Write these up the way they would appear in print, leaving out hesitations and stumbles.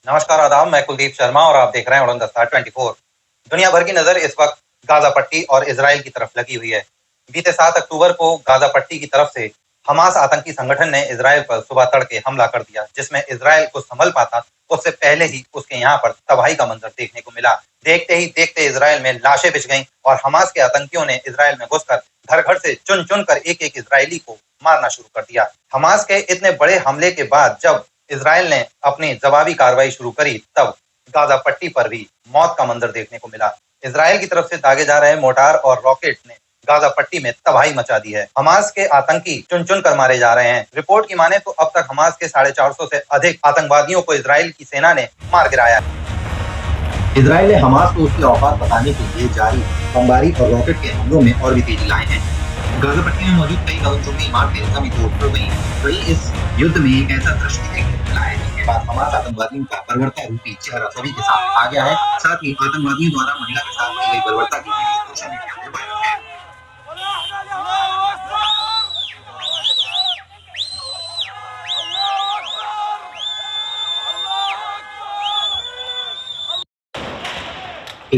नमस्कार आदाब, मैं कुलदीप शर्मा और आप देख रहे हैं उड़न दस्ता 24। दुनिया भर की नजर इस वक्त गाजा पट्टी और इजराइल की तरफ लगी हुई है। बीते 7 अक्टूबर को गाजा पट्टी की तरफ से हमास आतंकी संगठन ने इजराइल पर सुबह तड़के हमला कर दिया, जिसमें इजराइल को संभल पाता उससे पहले ही उसके यहाँ पर तबाही का मंजर देखने को मिला। देखते ही देखते इजराइल में लाशें बिछ गईं और हमास के आतंकियों ने इजराइल में घुसकर घर घर से चुन चुन कर एक एक इजरायली को मारना शुरू कर दिया। हमास के इतने बड़े हमले के बाद जब इजराइल ने अपनी जवाबी कार्रवाई शुरू करी, तब गाजा पट्टी पर भी मौत का मंजर देखने को मिला। इजराइल की तरफ से दागे जा रहे मोर्टार और रॉकेट ने गाजा पट्टी में तबाही मचा दी है। हमास के आतंकी चुन चुन कर मारे जा रहे हैं। रिपोर्ट की माने तो अब तक हमास के 450 से अधिक आतंकवादियों को इजराइल की सेना ने मार गिराया है। इजराइल ने हमास को उसकी औकात बताने के लिए जारी बमबारी और रॉकेट के हमलों में और भी तेजी लाए हैं। गाजा पट्टी में मौजूद कई गगनचुंबी इमारतें जमी तोड़ गई। वही इस युद्ध में एक ऐसा दृश्य देखने को मिला है जिसके बाद हमास आतंकवादियों का बर्बरता रूपी चेहरा सभी के सामने आ गया है। साथ ही आतंकवादियों द्वारा महिला के साथ की गई बर्बरता की वीडियो सोशल मीडिया पर वायरल है।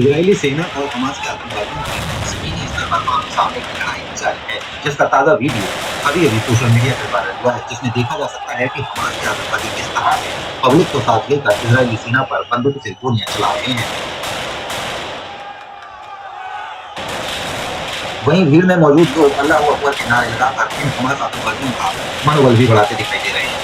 इजरायली सेना और हमास के आतंकवादियों की जमीनी स्तर पर आमने-सामने की लड़ाई जारी है, जिसका ताजा वीडियो अभी सोशल मीडिया पर वायरल हुआ है, जिसमें देखा जा सकता है कि हमास के आतंकवादी किस तरह से पब्लिक को साथ लेकर इजरायली सेना पर बंदूक से गोलियां चला रहे हैं। वहीं भीड़ में मौजूद लोग अल्लाहू अकबर के नारे लगाकर इन हमास आतंकवादियों का मनोबल भी बढ़ाते दिखाई दे रहे हैं।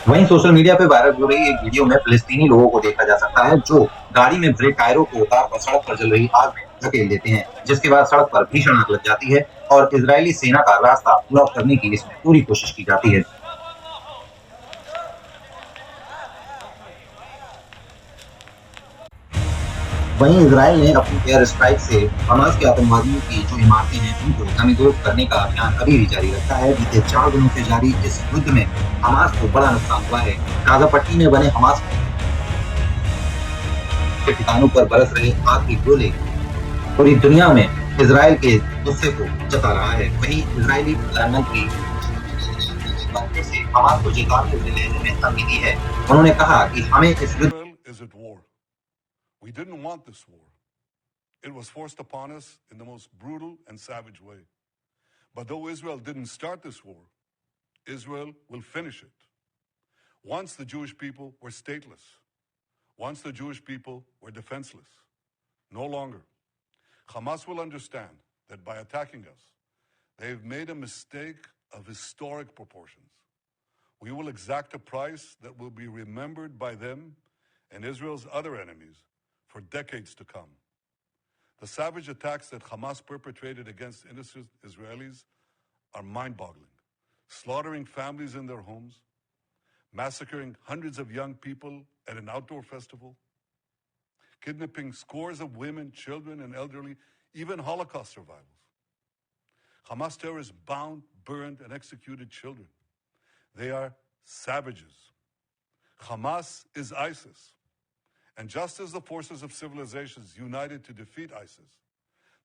वहीं सोशल मीडिया पे वायरल हो रही एक वीडियो में फिलिस्तीनी लोगों को देखा जा सकता है जो गाड़ी में भरे टायरों को उतारकर सड़क पर जल रही आग में धकेल देते हैं, जिसके बाद सड़क पर भीषण आग लग जाती है और इजरायली सेना का रास्ता ब्लॉक करने की इसमें पूरी कोशिश की जाती है। वहीं इजराइल ने अपनी एयर स्ट्राइक से हमास के आतंकवादियों की जो इमारतें हैं उनको नष्ट करने का अभियान अभी भी जारी रखा है। बीते 4 दिनों से जारी इस युद्ध में हमास को बड़ा नुकसान हुआ है। गाजा पट्टी में बने हमास के ठिकानों पर बरस रहे आग के गोले पूरी दुनिया में इजराइल के गुस्से को जता रहा है। वहीं इजरायली प्रधानमंत्री से हमास को चेतावनी देने में धमकी दी है। उन्होंने कहा कि हमें इस युद्ध We didn't want this war. It was forced upon us in the most brutal and savage way. But though Israel didn't start this war, Israel will finish it. Once the Jewish people were stateless, once the Jewish people were defenseless, no longer. Hamas will understand that by attacking us, they've made a mistake of historic proportions. We will exact a price that will be remembered by them and Israel's other enemies for decades to come. The savage attacks that Hamas perpetrated against innocent Israelis are mind-boggling, slaughtering families in their homes, massacring hundreds of young people at an outdoor festival, kidnapping scores of women, children, and elderly, even Holocaust survivors. Hamas terrorists bound, burned, and executed children. They are savages. Hamas is ISIS. And just as the forces of civilizations united to defeat ISIS,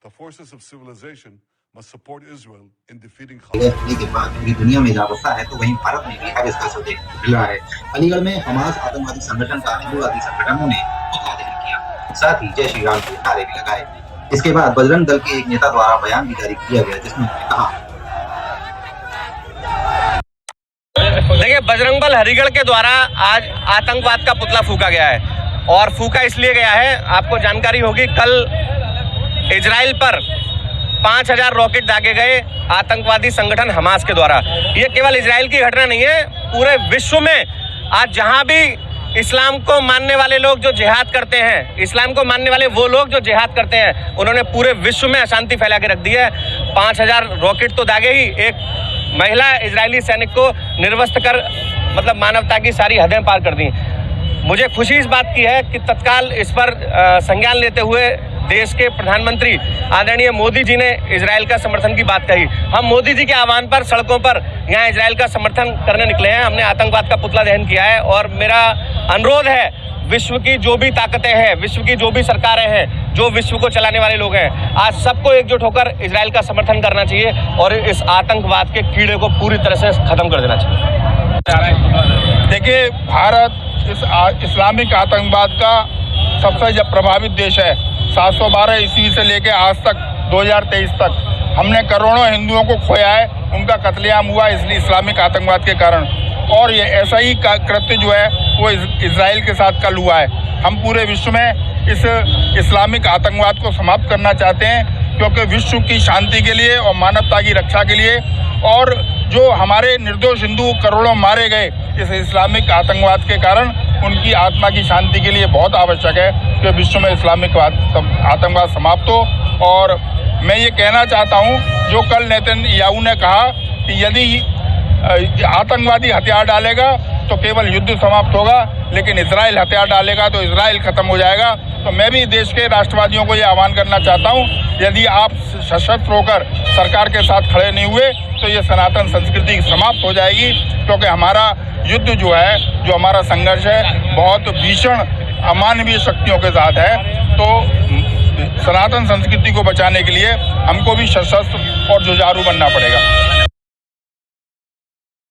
the forces of civilization must support Israel in defeating Hamas. के बाद पूरी दुनिया में जागरूकता है, तो वहीं भारत में भी अब इसका असर देखने को मिल रहा है। अलीगढ़ में हमास आतंकवादी संगठन का हिंदूवादी संगठनों ने पुतला दहन किया, साथ ही जय श्री राम के नारे भी लगाए। इसके बाद बजरंग दल के एक नेता द्वारा बयान भी जारी किया गया, जिसमें कहा, देखिए, बजरंग दल हरिगढ़ के द्वारा आज आतंकवाद का पुतला फूका गया है और फूका इसलिए गया है, आपको जानकारी होगी, कल इजराइल पर 5000 रॉकेट दागे गए आतंकवादी संगठन हमास के द्वारा। ये केवल इजराइल की घटना नहीं है, पूरे विश्व में आज जहां भी इस्लाम को मानने वाले लोग जो जिहाद करते हैं, इस्लाम को मानने वाले वो लोग जो जिहाद करते हैं, उन्होंने पूरे विश्व में अशांति फैला के रख दी है। 5000 रॉकेट तो दागे ही, एक महिला इजरायली सैनिक को निर्वस्त्र कर मतलब मानवता की सारी हदें पार कर दी। मुझे खुशी इस बात की है कि तत्काल इस पर संज्ञान लेते हुए देश के प्रधानमंत्री आदरणीय मोदी जी ने इजराइल का समर्थन की बात कही। हम मोदी जी के आह्वान पर सड़कों पर यहाँ इजराइल का समर्थन करने निकले हैं। हमने आतंकवाद का पुतला दहन किया है और मेरा अनुरोध है, विश्व की जो भी ताकतें हैं, विश्व की जो भी सरकारें हैं, जो विश्व को चलाने वाले लोग हैं, आज सबको एकजुट होकर इजराइल का समर्थन करना चाहिए और इस आतंकवाद के कीड़े को पूरी तरह से खत्म कर देना चाहिए। देखिए, भारत इस इस्लामिक आतंकवाद का सबसे जब प्रभावित देश है। 712 ईस्वी से लेकर आज तक 2023 तक हमने करोड़ों हिंदुओं को खोया है, उनका कत्लेआम हुआ इसलिए इस्लामिक आतंकवाद के कारण। और ये ऐसा ही कृत्य जो है वो इजराइल के साथ कल हुआ है। हम पूरे विश्व में इस इस्लामिक आतंकवाद को समाप्त करना चाहते हैं, क्योंकि विश्व की शांति के लिए और मानवता की रक्षा के लिए, और जो हमारे निर्दोष हिंदू करोड़ों मारे गए इस इस्लामिक आतंकवाद के कारण, उनकी आत्मा की शांति के लिए बहुत आवश्यक है कि विश्व में इस्लामिक आतंकवाद समाप्त हो। और मैं ये कहना चाहता हूँ, जो कल नेतन्याहू ने कहा कि यदि आतंकवादी हथियार डालेगा तो केवल युद्ध समाप्त होगा, लेकिन इजराइल हथियार डालेगा तो इजराइल खत्म हो जाएगा। तो मैं भी देश के राष्ट्रवादियों को ये आह्वान करना चाहता हूँ, यदि आप सशस्त्र होकर सरकार के साथ खड़े नहीं हुए तो ये सनातन संस्कृति समाप्त हो जाएगी, क्योंकि हमारा युद्ध जो है, जो हमारा संघर्ष है, बहुत भीषण अमानवीय शक्तियों के साथ है। तो सनातन संस्कृति को बचाने के लिए हमको भी सशस्त्र और जुझारू बनना पड़ेगा।